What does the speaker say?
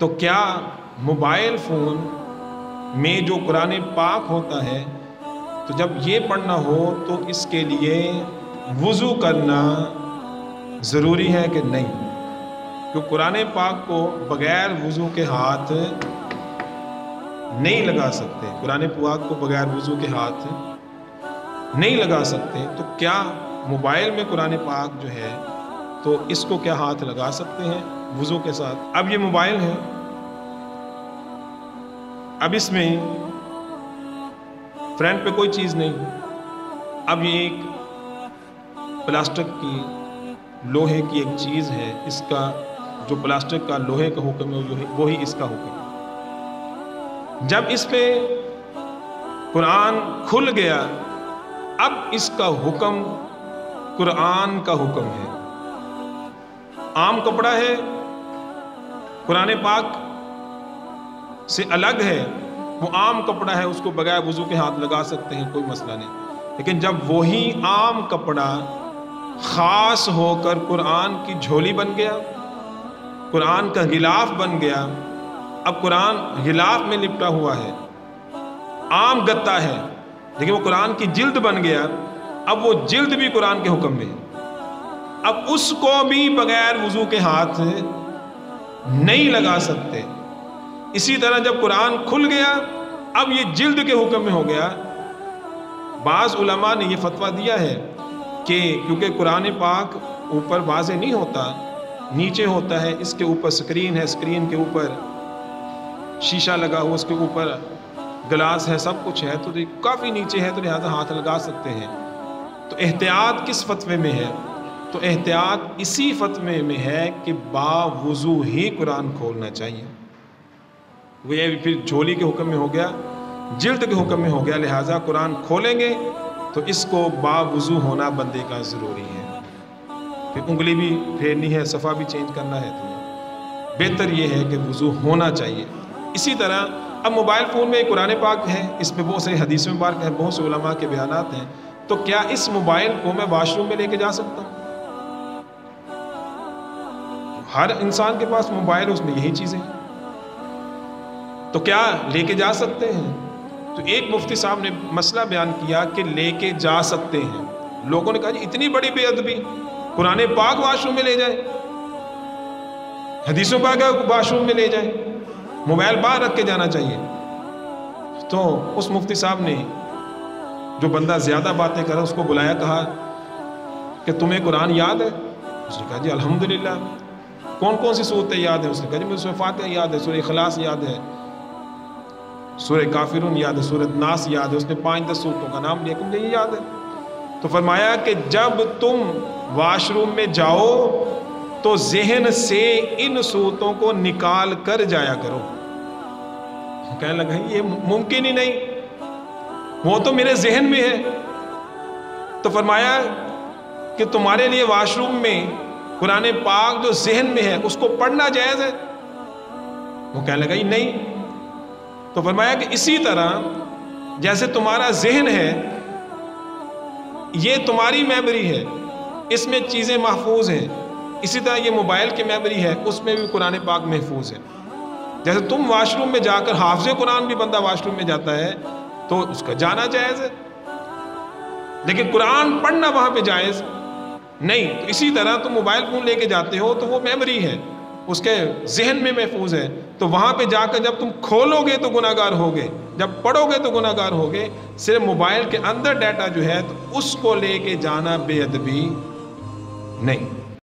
تو کیا mobile phone میں جو قرآن پاک ہوتا ہے تو جب یہ پڑھنا ہو تو اس کے لیے وضو کرنا ضروری ہے کہ نہیں؟ کہ قرآن پاک کو بغیر وضو کے ہاتھ نہیں لگا سکتے، قرآن پاک کو بغیر وضو کے ہاتھ نہیں لگا سکتے، تو کیا موبائل میں قرآن پاک جو ہے تو اس کو کیا ہاتھ لگا سکتے ہیں وضو کے ساتھ؟ اب یہ موبائل ہے، اب اس میں فرنٹ پہ کوئی چیز نہیں، اب یہ ایک پلاسٹک کی لوہے کی ایک چیز ہے، اس کا جو پلاسٹک کا لوہے کا حکم ہے وہی اس کا حکم ہے۔ جب اس پہ قرآن کھل گیا اب اس کا حکم قرآن کا حکم ہے۔ عام کپڑا ہے، قرآن پاک سے الگ ہے، وہ عام کپڑا ہے، اس کو بغیر وضو کے ہاتھ لگا سکتے ہیں، کوئی مسئلہ نہیں۔ لیکن جب وہی عام کپڑا خاص ہو کر قرآن کی جھولی بن گیا، قرآن کا غلاف بن گیا، اب قرآن غلاف میں لپٹا ہوا ہے، عام گتا ہے، لیکن وہ قرآن کی جلد بن گیا، اب وہ جلد بھی قرآن کے حکم میں ہے، اب اس کو بھی بغیر وضو کے ہاتھ نہیں لگا سکتے۔ اسی طرح جب قرآن کھل گیا اب یہ جلد کے حکم میں ہو گیا۔ بعض علماء نے یہ فتویٰ دیا ہے کہ کیونکہ قرآن پاک اوپر واضح نہیں ہوتا، نیچے ہوتا ہے، اس کے اوپر سکرین ہے، سکرین کے اوپر شیشہ لگا ہوا، اس کے اوپر گلاس ہے، سب کچھ ہے، تو کافی نیچے ہے، تو لہذا ہاتھ لگا سکتے ہیں۔ تو احتیاط کس فتوے میں ہے؟ تو احتیاط اسی فتوے میں ہے کہ باوضو ہی قرآن کھولنا چاہیے۔ وہ یہ پھر جھولی کے حکم میں ہو گیا، جلد کے حکم میں ہو گیا، لہٰذا قرآن کھولیں گے تو اس کو باوضو ہونا بندے کا ضروری ہے۔ پھر انگلی بھی پھیرنی ہے، صفحہ بھی چینج کرنا ہے، تو بہتر یہ ہے کہ وضو ہونا چاہیے۔ اسی طرح اب موبائل فون میں قرآن پاک ہے، اس میں بہت سے حدیث مبارک ہیں، بہت سے علماء کے بیانات ہیں، تو کیا اس موبائل کو میں واش روم میں لے کے جا سکتا ہوں؟ ہر انسان کے پاس موبائل، اس میں یہی چیزیں ہیں، تو کیا لے کے جا سکتے ہیں؟ تو ایک مفتی صاحب نے مسئلہ بیان کیا کہ لے کے جا سکتے ہیں۔ لوگوں نے کہا جی اتنی بڑی بے ادبی، قرآن پاک واش روم میں لے جائیں، حدیثوں پاک واش روم میں لے جائیں، موبائل باہر رکھ کے جانا چاہیے۔ تو اس مفتی صاحب نے، جو بندہ زیادہ باتیں کر رہا اس کو بلایا، کہا کہ تمہیں قرآن یاد ہے؟ اس نے کہا جی الحمدللہ۔ کون کون سی صورتیں یاد ہیں؟ اس نے کہا جی مجھے سورہ فاتحہ یاد ہے، سورہ اخلاص یاد ہے، سورہ کافرون یاد ہے، سورہ ناس یاد ہے۔ اس نے 5-10 صورتوں کا نام لیا کہ مجھے یہ یاد ہے۔ تو فرمایا کہ جب تم واش روم میں جاؤ تو ذہن سے ان صورتوں کو نکال کر جایا کرو۔ کہنے لگا یہ ممکن ہی نہیں، وہ تو میرے ذہن میں ہے۔ تو فرمایا کہ تمہارے لیے واش روم میں قرآن پاک جو ذہن میں ہے اس کو پڑھنا جائز ہے؟ وہ کہنے لگا نہیں۔ تو فرمایا کہ اسی طرح جیسے تمہارا ذہن ہے یہ تمہاری میموری ہے، اس میں چیزیں محفوظ ہیں، اسی طرح یہ موبائل کی میموری ہے، اس میں بھی قرآن پاک محفوظ ہے۔ جیسے تم واش روم میں جا کر، حافظ قرآن بھی بندہ واش روم میں جاتا ہے تو اس کا جانا جائز ہے، لیکن قرآن پڑھنا وہاں پہ جائز نہیں۔ تو اسی طرح تم موبائل فون لے کے جاتے ہو تو وہ میموری ہے، اس کے ذہن میں محفوظ ہے، تو وہاں پہ جا کر جب تم کھولو گے تو گناہ گار ہوگے، جب پڑھو گے تو گناہ گار ہوگے۔ صرف موبائل کے اندر ڈیٹا جو ہے تو اس کو لے کے جانا بے ادبی نہیں۔